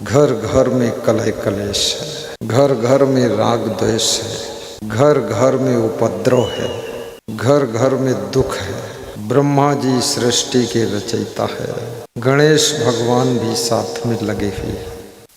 घर घर में कलह कलेश है, घर घर में राग द्वेष है, घर घर में उपद्रव है, घर घर में दुख है। ब्रह्मा जी सृष्टि के रचयिता है, गणेश भगवान भी साथ में लगे हुए हैं,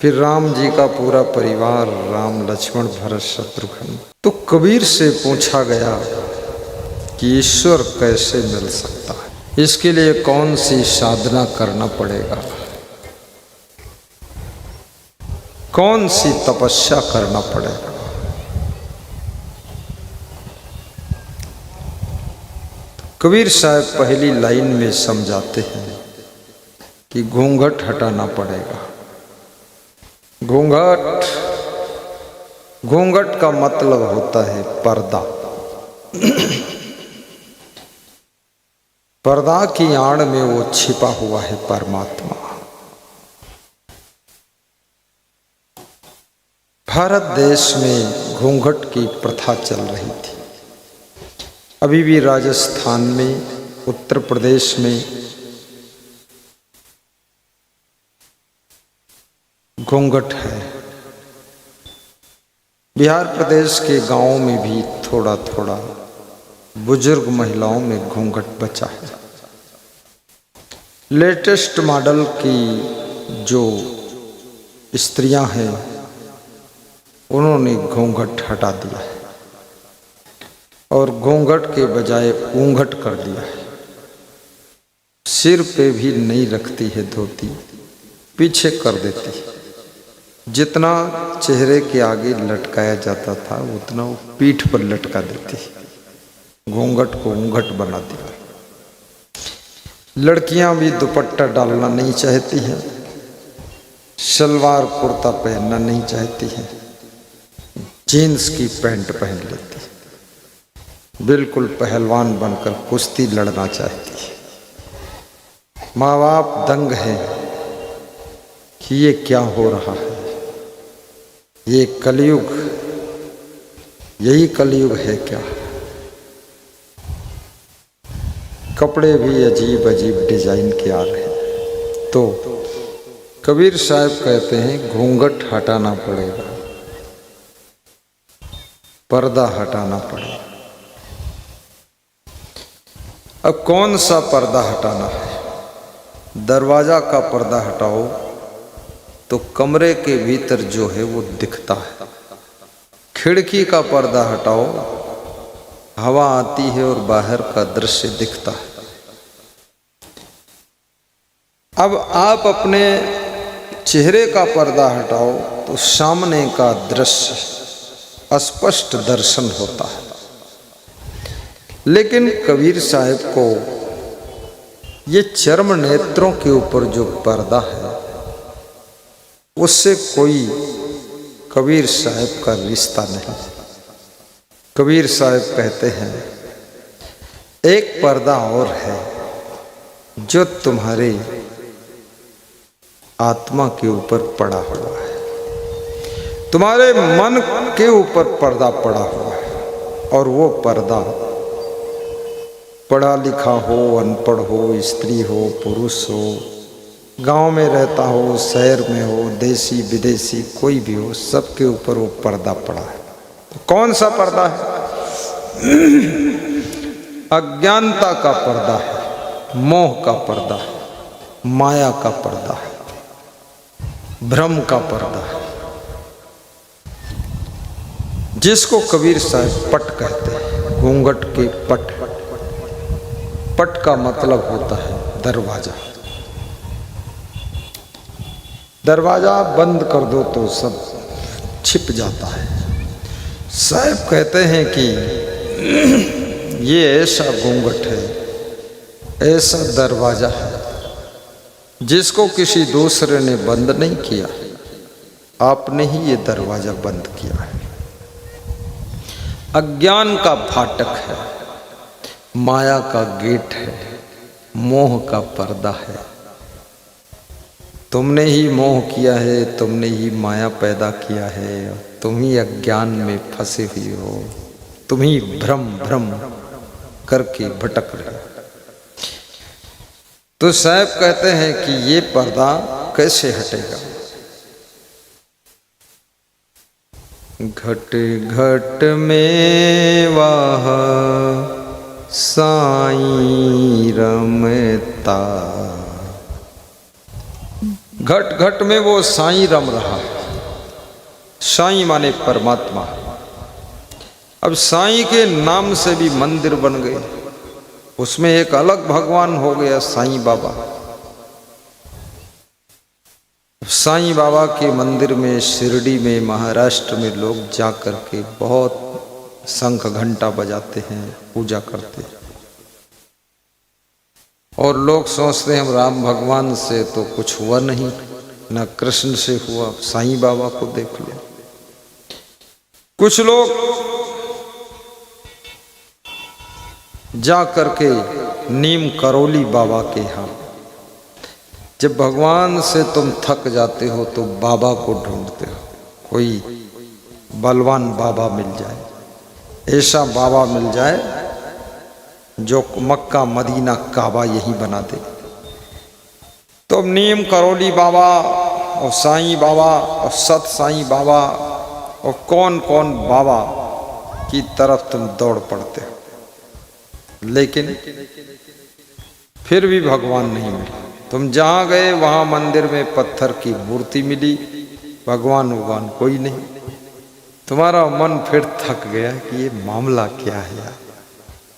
फिर राम जी का पूरा परिवार, राम लक्ष्मण भरत शत्रुघ्न। तो कबीर से पूछा गया कि ईश्वर कैसे मिल सकता है, इसके लिए कौन सी साधना करना पड़ेगा, कौन सी तपस्या करना पड़ेगा। कबीर साहब पहली लाइन में समझाते हैं कि घूंघट हटाना पड़ेगा। घूंघट, घूंघट का मतलब होता है पर्दा। पर्दा की आड़ में वो छिपा हुआ है परमात्मा। भारत देश में घूंघट की प्रथा चल रही थी। अभी भी राजस्थान में, उत्तर प्रदेश में घूंघट है। बिहार प्रदेश के गांवों में भी थोड़ा थोड़ा बुजुर्ग महिलाओं में घूंघट बचा है। लेटेस्ट मॉडल की जो स्त्रियां हैं उन्होंने घूंघट हटा दिया है और घूंघट के बजाय ऊंघट कर दिया है। सिर पे भी नहीं रखती है धोती, पीछे कर देती है। जितना चेहरे के आगे लटकाया जाता था उतना वो पीठ पर लटका देती है। घूंघट को ऊंघट बना दिया। लड़कियां भी दुपट्टा डालना नहीं चाहती हैं, सलवार कुर्ता पहनना नहीं चाहती हैं, जीन्स की पैंट पहन लेती है, बिल्कुल पहलवान बनकर कुश्ती लड़ना चाहती है। माँ बाप दंग हैं कि ये क्या हो रहा है, ये कलयुग, यही कलयुग है क्या। कपड़े भी अजीब अजीब डिजाइन के आ रहे हैं। तो कबीर साहब कहते हैं घूंघट हटाना पड़ेगा, पर्दा हटाना पड़ेगा। अब कौन सा पर्दा हटाना है? दरवाजा का पर्दा हटाओ तो कमरे के भीतर जो है वो दिखता है। खिड़की का पर्दा हटाओ, हवा आती है और बाहर का दृश्य दिखता है। अब आप अपने चेहरे का पर्दा हटाओ तो सामने का दृश्य स्पष्ट दर्शन होता है। लेकिन कबीर साहब को ये चर्म नेत्रों के ऊपर जो पर्दा है उससे कोई कबीर साहब का रिश्ता नहीं। कबीर साहब कहते हैं एक पर्दा और है जो तुम्हारे आत्मा के ऊपर पड़ा हुआ है, तुम्हारे मन के ऊपर पर्दा पड़ा हुआ है। और वो पर्दा पढ़ा लिखा हो, अनपढ़ हो, स्त्री हो, पुरुष हो, गांव में रहता हो, शहर में हो, देसी विदेशी कोई भी हो, सबके ऊपर वो पर्दा पड़ा है। कौन सा पर्दा है? अज्ञानता का पर्दा है, मोह का पर्दा है, माया का पर्दा है, भ्रम का पर्दा है, जिसको कबीर साहब पट कहते हैं। घूंघट के पट, पट का मतलब होता है दरवाजा। दरवाजा बंद कर दो तो सब छिप जाता है। साहब कहते हैं कि ये ऐसा घूंघट है, ऐसा दरवाजा है जिसको किसी दूसरे ने बंद नहीं किया, आपने ही ये दरवाजा बंद किया है। अज्ञान का फाटक है, माया का गेट है, मोह का पर्दा है। तुमने ही मोह किया है, तुमने ही माया पैदा किया है, तुम ही अज्ञान में फंसे हुए हो, तुम ही भ्रम भ्रम करके भटक रहे हो। तो साहब कहते हैं कि ये पर्दा कैसे हटेगा? घट घट में वाह साईं रमता। घट घट में वो साईं रम रहा है। साईं माने परमात्मा। अब साईं के नाम से भी मंदिर बन गए, उसमें एक अलग भगवान हो गया साईं बाबा। साईं बाबा के मंदिर में शिरडी में महाराष्ट्र में लोग जा कर के बहुत शंख घंटा बजाते हैं, पूजा करते हैं। और लोग सोचते हैं हम राम भगवान से तो कुछ हुआ नहीं, न कृष्ण से हुआ, साईं बाबा को देख लो। कुछ लोग जा करके नीम करोली बाबा के यहाँ, जब भगवान से तुम थक जाते हो तो बाबा को ढूंढते हो, कोई बलवान बाबा मिल जाए, ऐसा बाबा मिल जाए जो मक्का मदीना काबा यही बना दे। तो नीम करोली बाबा और साईं बाबा और सत साईं बाबा और कौन कौन बाबा की तरफ तुम दौड़ पड़ते हो, लेकिन फिर भी भगवान नहीं मिले। तुम जहाँ गए वहाँ मंदिर में पत्थर की मूर्ति मिली, भगवान कोई नहीं। तुम्हारा मन फिर थक गया कि ये मामला क्या है यार।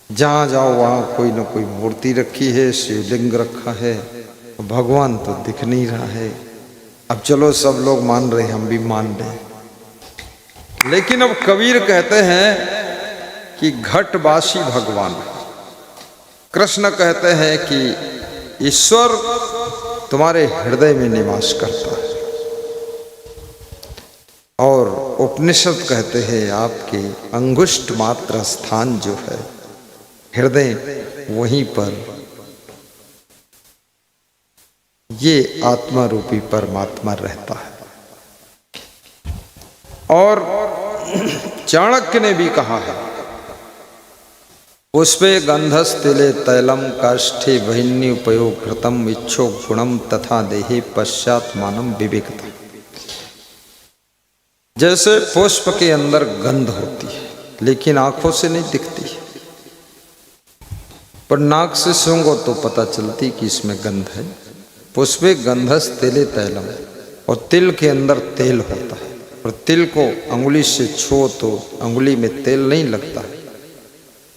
जहाँ जाओ वहाँ कोई ना कोई मूर्ति रखी है, शिवलिंग रखा है, भगवान तो दिख नहीं रहा है। अब चलो सब लोग मान रहे, हम भी मान रहे। लेकिन अब कबीर कहते हैं कि घटवासी भगवान। कृष्ण कहते हैं कि ईश्वर तुम्हारे हृदय में निवास करता है, और उपनिषद कहते हैं आपके अंगुष्ठ मात्र स्थान जो है हृदय, वहीं पर ये आत्मा रूपी परमात्मा रहता है। और चाणक्य ने भी कहा है, पुष्पे गंधस्तिले तैलम काष्ठे वहिन्य उपयोग घृतम इच्छो गुणम तथा देहे पश्चात मानम विवेकता। जैसे पुष्प के अंदर गंध होती है लेकिन आंखों से नहीं दिखती, पर नाक से सूंघो तो पता चलती कि इसमें गंध है। पुष्पे गंधस तिले तैलम, और तिल के अंदर तेल होता है, और तिल को अंगुली से छुओ तो अंगुली में तेल नहीं लगता है,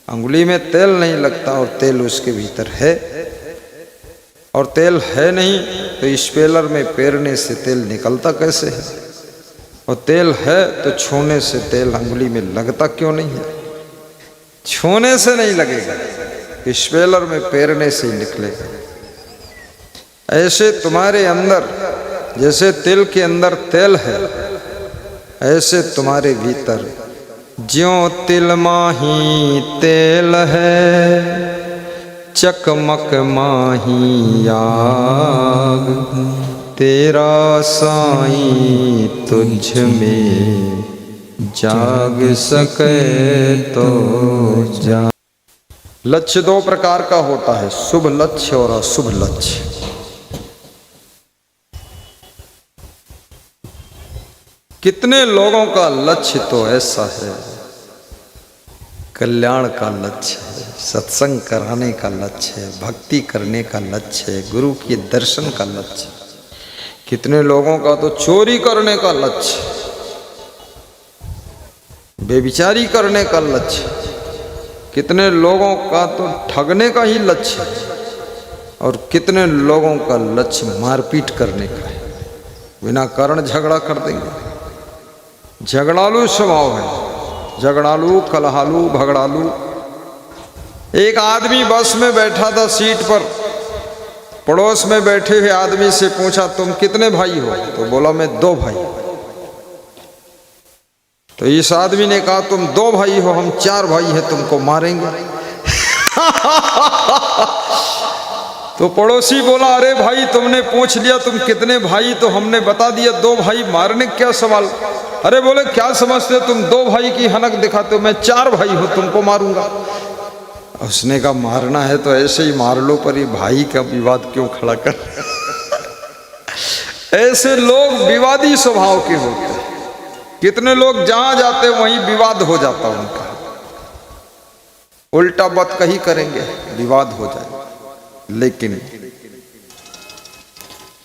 अंगुली में तेल नहीं लगता, और तेल उसके भीतर है। और तेल है नहीं तो स्पेलर में पेरने से तेल निकलता कैसे है, और तेल है तो छूने से तेल अंगुली में लगता क्यों नहीं है? छूने से नहीं लगेगा, स्पेलर में पेरने से ही निकलेगा। ऐसे तुम्हारे अंदर जैसे तिल के अंदर तेल है, ऐसे तुम्हारे भीतर ज्यों तिल माही तेल है, चकमक माही आग, तेरा साईं तुझ में जाग सके तो जा। लक्ष्य दो प्रकार का होता है, शुभ लक्ष्य और अशुभ लक्ष्य। कितने लोगों का लक्ष्य तो ऐसा है, कल्याण का लक्ष्य है, सत्संग कराने का लक्ष्य है, भक्ति करने का लक्ष्य है, गुरु के दर्शन का लक्ष्य। कितने लोगों का तो चोरी करने का लक्ष्य, बेविचारी करने का लक्ष्य, कितने लोगों का तो ठगने का ही लक्ष्य, और कितने लोगों का लक्ष्य मारपीट करने का है, बिना कारण झगड़ा कर देंगे। झगड़ालू स्वभाव है, झगड़ालू, कलहालू, भगड़ालू। एक आदमी बस में बैठा था सीट पर, पड़ोस में बैठे हुए आदमी से पूछा तुम कितने भाई हो? तो बोला मैं 2 भाई। तो इस आदमी ने कहा तुम 2 भाई हो, हम 4 भाई हैं, तुमको मारेंगे। तो पड़ोसी बोला अरे भाई तुमने पूछ लिया तुम कितने भाई, तो हमने बता दिया 2 भाई, मारने क्या सवाल? अरे बोले क्या समझते हो तुम 2 भाई की हनक दिखाते हो, मैं 4 भाई हूं, तुमको मारूंगा। उसने कहा मारना है तो ऐसे ही मार लो, पर ये भाई का विवाद क्यों खड़ा कर? ऐसे लोग विवादी स्वभाव के होते हैं। कितने लोग जहां जाते वहीं विवाद हो जाता उनका, उल्टा बात कही करेंगे विवाद हो जाए। लेकिन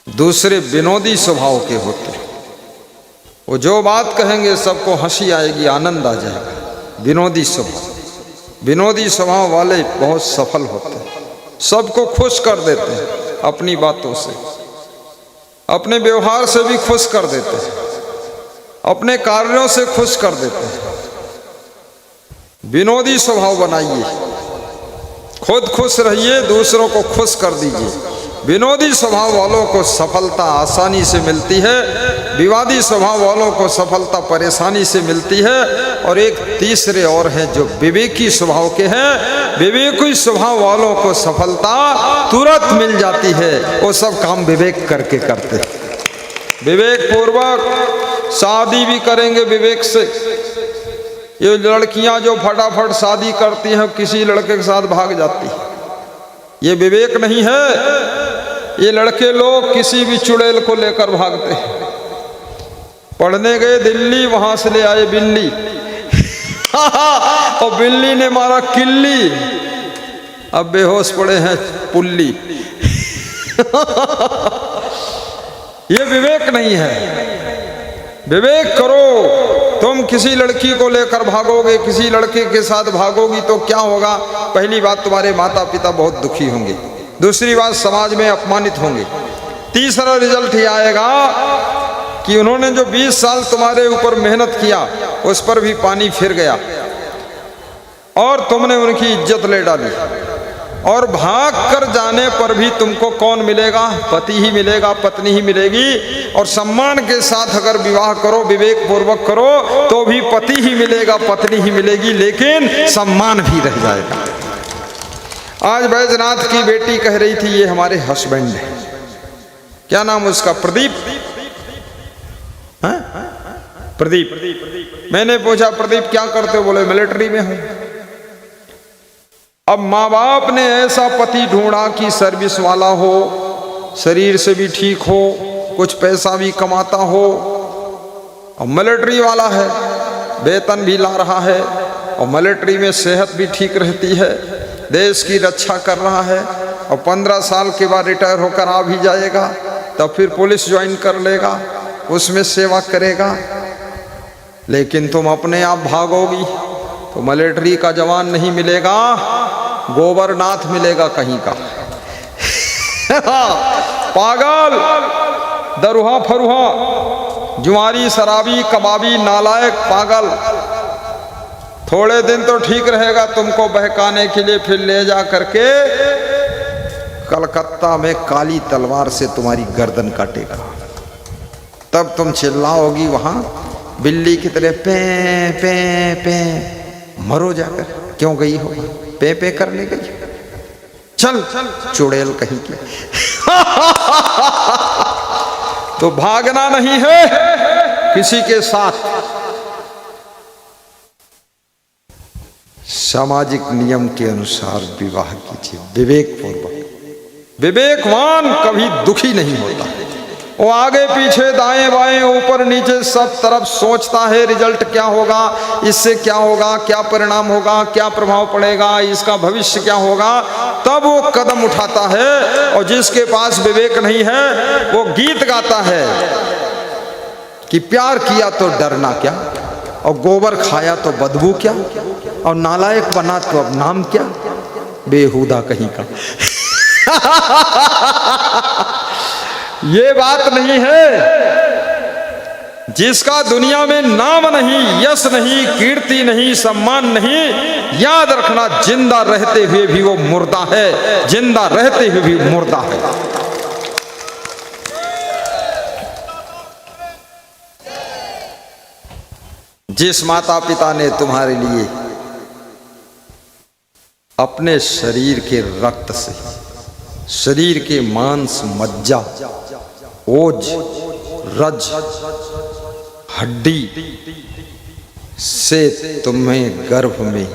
दूसरे विनोदी स्वभाव के होते, वो जो बात कहेंगे सबको हंसी आएगी, आनंद आ जाएगा। विनोदी स्वभाव वाले बहुत सफल होते हैं, सबको खुश कर देते हैं अपनी बातों से, अपने व्यवहार से भी खुश कर देते हैं, अपने कार्यों से खुश कर देते हैं। विनोदी स्वभाव बनाइए, खुद खुश रहिए, दूसरों को खुश कर दीजिए। विनोदी स्वभाव वालों को सफलता आसानी से मिलती है, विवादी स्वभाव वालों को सफलता परेशानी से मिलती है। और एक तीसरे और हैं जो विवेकी स्वभाव के हैं, विवेकी स्वभाव वालों को सफलता तुरंत मिल जाती है, वो सब काम विवेक करके करते हैं। विवेक पूर्वक शादी भी करेंगे विवेक से। ये लड़कियां जो फटाफट शादी करती हैं किसी लड़के के साथ भाग जाती है, ये विवेक नहीं है। ये लड़के लोग किसी भी चुड़ैल को लेकर भागते हैं। पढ़ने गए दिल्ली, वहां से ले आए बिल्ली और बिल्ली ने मारा किल्ली, अब बेहोश पड़े हैं पुल्ली ये विवेक नहीं है। विवेक करो, तुम किसी लड़की को लेकर भागोगे, किसी लड़के के साथ भागोगी तो क्या होगा? पहली बात, तुम्हारे माता पिता बहुत दुखी होंगे। दूसरी बात, समाज में अपमानित होंगे। तीसरा रिजल्ट ये आएगा कि उन्होंने जो 20 साल तुम्हारे ऊपर मेहनत किया उस पर भी पानी फिर गया और तुमने उनकी इज्जत ले डाली। और भाग कर जाने पर भी तुमको कौन मिलेगा? पति ही मिलेगा, पत्नी ही मिलेगी। और सम्मान के साथ अगर विवाह करो, विवेक पूर्वक करो, तो भी पति ही मिलेगा, पत्नी ही मिलेगी, लेकिन सम्मान भी रह जाएगा। आज बैजनाथ की बेटी कह रही थी ये हमारे हस्बैंड है, क्या नाम उसका? प्रदीप। प्रदीप। मैंने पूछा प्रदीप क्या करते हो? बोले मिलिट्री में हूं। अब माँ बाप ने ऐसा पति ढूंढा कि सर्विस वाला हो, शरीर से भी ठीक हो, कुछ पैसा भी कमाता हो, और मिलिट्री वाला है, वेतन भी ला रहा है, और मिलिट्री में सेहत भी ठीक रहती है, देश की रक्षा कर रहा है, और 15 साल के बाद रिटायर होकर आ भी जाएगा, तब फिर पुलिस ज्वाइन कर लेगा, उसमें सेवा करेगा। लेकिन तुम अपने आप भागोगी तो मिलिट्री का जवान नहीं मिलेगा, गोबरनाथ मिलेगा कहीं का पागल, दरुहा फरुहा, जुआरी, शराबी, कबाबी, नालायक, पागल। थोड़े दिन तो ठीक रहेगा तुमको बहकाने के लिए, फिर ले जा करके कलकत्ता में काली तलवार से तुम्हारी गर्दन काटेगा। तब तुम चिल्लाओगी वहां बिल्ली की तरह, पे पे पे, मरो जाकर। क्यों गई हो? पे पे करने गई, चल चुड़ैल कहीं की तो भागना नहीं है किसी के साथ। सामाजिक नियम के अनुसार विवाह कीजिए, विवेक पूर्वक। विवेकवान कभी दुखी नहीं होता, वो आगे पीछे दाएं बाएं ऊपर नीचे सब तरफ सोचता है रिजल्ट क्या होगा, इससे क्या होगा, क्या परिणाम होगा, क्या प्रभाव पड़ेगा, इसका भविष्य क्या होगा, तब वो कदम उठाता है। और जिसके पास विवेक नहीं है वो गीत गाता है कि प्यार किया तो डरना क्या, और गोबर खाया तो बदबू क्या, और नालायक बना तो अब नाम क्या, बेहुदा कहीं का ये बात नहीं है। जिसका दुनिया में नाम नहीं, यश नहीं, कीर्ति नहीं, सम्मान नहीं, याद रखना जिंदा रहते हुए भी वो मुर्दा है, जिंदा रहते हुए भी मुर्दा है। जिस माता पिता ने तुम्हारे लिए अपने शरीर के रक्त से, शरीर के मांस, मज्जा, ओज, रज, हड्डी से तुम्हें गर्भ में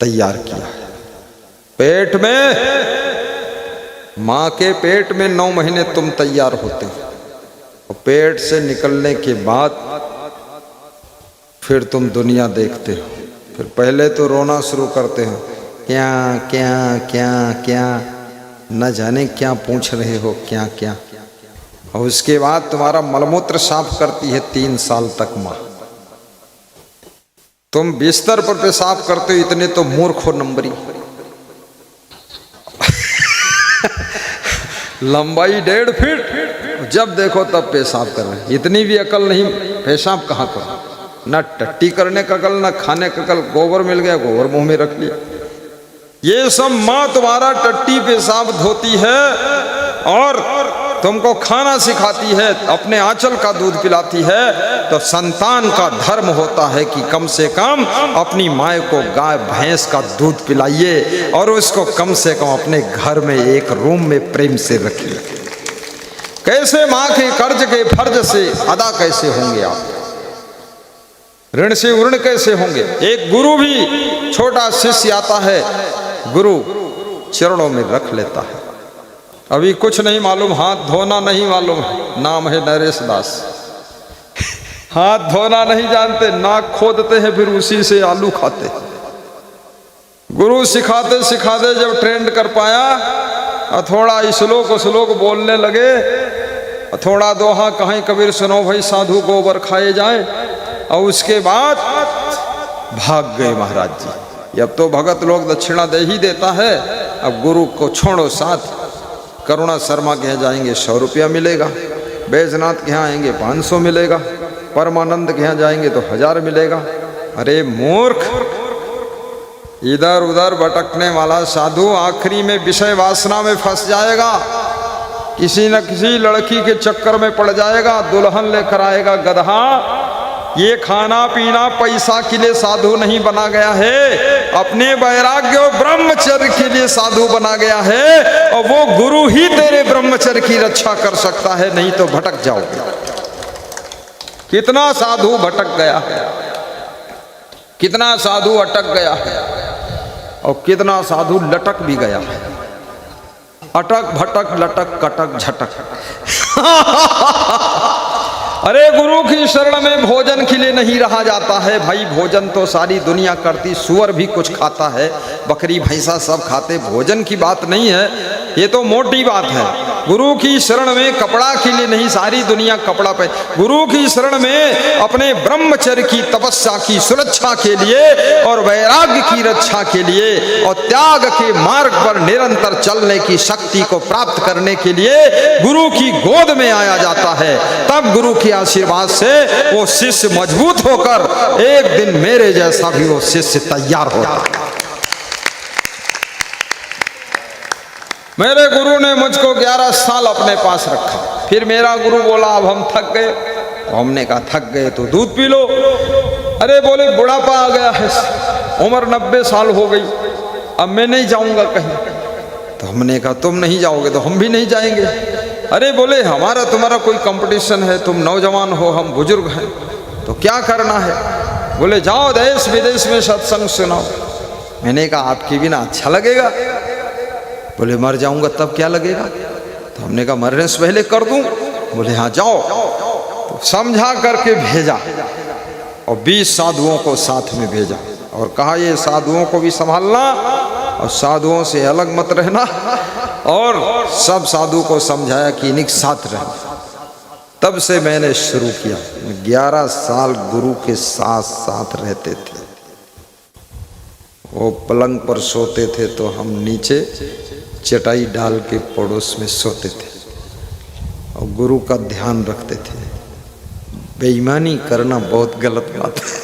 तैयार किया है, पेट में, मां के पेट में 9 महीने तुम तैयार होते हो, और पेट से निकलने के बाद फिर तुम दुनिया देखते हो। फिर पहले तो रोना शुरू करते हो, क्या क्या क्या क्या, न जाने क्या पूछ रहे हो, क्या क्या। और उसके बाद तुम्हारा मलमूत्र साफ करती है 3 साल तक माँ। तुम बिस्तर पर पेशाब करते हो, इतने तो मूर्ख हो नंबरी। लंबाई 1.5 फीट, जब देखो तब पेशाब कर रहे। इतनी भी अकल नहीं, पेशाब कहाँ करो, न टट्टी करने का अकल, न खाने का अकल। गोबर मिल गया, गोबर मुंह में रख लिया। ये सब माँ तुम्हारा टट्टी पेशाब धोती है और तुमको खाना सिखाती है, अपने आंचल का दूध पिलाती है। तो संतान का धर्म होता है कि कम से कम अपनी माँ को गाय भैंस का दूध पिलाइए और उसको कम से कम अपने घर में एक रूम में प्रेम से रखिए। कैसे माँ के कर्ज के फर्ज से अदा कैसे होंगे आप, ऋण से उर्ण कैसे होंगे। एक गुरु भी छोटा शिष्य आता है, गुरु चरणों में रख लेता है। अभी कुछ नहीं मालूम, हाथ धोना नहीं मालूम, नाम है नरेश दास। हाथ धोना नहीं जानते, नाक खोदते हैं, फिर उसी से आलू खाते। गुरु सिखाते सिखाते जब ट्रेंड कर पाया और थोड़ा श्लोक बोलने लगे, थोड़ा दोहा कहीं कबीर सुनो भाई साधु गोबर खाए जाए, और उसके बाद भाग गए महाराज जी। अब तो भगत लोग दक्षिणा दे ही देता है। अब गुरु को छोड़ो साथ, करुणा शर्मा के यहाँ जाएंगे 100 रुपया मिलेगा, बैजनाथ के यहाँ आएंगे 500 मिलेगा, परमानंद के यहाँ जाएंगे तो 1000 मिलेगा। अरे मूर्ख, इधर उधर भटकने वाला साधु आखिरी में विषय वासना में फंस जाएगा, किसी न किसी लड़की के चक्कर में पड़ जाएगा, दुल्हन लेकर आएगा गधा। ये खाना पीना पैसा के लिए साधु नहीं बना गया है, अपने वैराग्य और ब्रह्मचर्य के लिए साधु बना गया है। और वो गुरु ही तेरे ब्रह्मचर्य की रक्षा कर सकता है, नहीं तो भटक जाओगे। कितना साधु भटक गया है, कितना साधु अटक गया है, और कितना साधु लटक भी गया है। अटक भटक लटक कटक झटक। अरे गुरु की शरण में भोजन के लिए नहीं रहा जाता है भाई। भोजन तो सारी दुनिया करती, सुअर भी कुछ खाता है, बकरी भैंसा सब खाते, भोजन की बात नहीं है, ये तो मोटी बात है। गुरु की शरण में कपड़ा के लिए नहीं, सारी दुनिया कपड़ा पे। गुरु की शरण में अपने ब्रह्मचर्य की तपस्या की सुरक्षा के लिए और वैराग्य की रक्षा के लिए और त्याग के मार्ग पर निरंतर चलने की शक्ति को प्राप्त करने के लिए गुरु की गोद में आया जाता है। तब गुरु की आशीर्वाद से वो शिष्य मजबूत होकर एक दिन मेरे जैसा भी वो शिष्य तैयार होता है। मेरे गुरु ने मुझको 11 साल अपने पास रखा। फिर मेरा गुरु बोला अब हम थक गए, तो हमने कहा थक गए तो दूध पी लो। अरे बोले बुढ़ापा आ गया है, उम्र 90 साल हो गई, अब मैं नहीं जाऊंगा कहीं। तो हमने कहा तुम नहीं जाओगे तो हम भी नहीं जाएंगे। अरे बोले हमारा तुम्हारा कोई कंपटीशन है, तुम नौजवान हो हम बुजुर्ग हैं, तो क्या करना है। बोले जाओ देश विदेश में सत्संग सुनाओ। मैंने कहा आपके बिना अच्छा लगेगा। बोले मर जाऊंगा तब क्या लगेगा। तो हमने कहा मरने से पहले कर दूं। बोले हाँ जाओ। तो समझा करके भेजा और 20 साधुओं को साथ में भेजा और कहा ये साधुओं को भी संभालना और साधुओं से अलग मत रहना, और सब साधु को समझाया कि इन्हीं के साथ रहना। तब से मैंने शुरू किया। 11 साल गुरु के साथ साथ रहते थे। वो पलंग पर सोते थे तो हम नीचे चटाई डाल के पड़ोस में सोते थे और गुरु का ध्यान रखते थे। बेईमानी करना बहुत गलत बात है।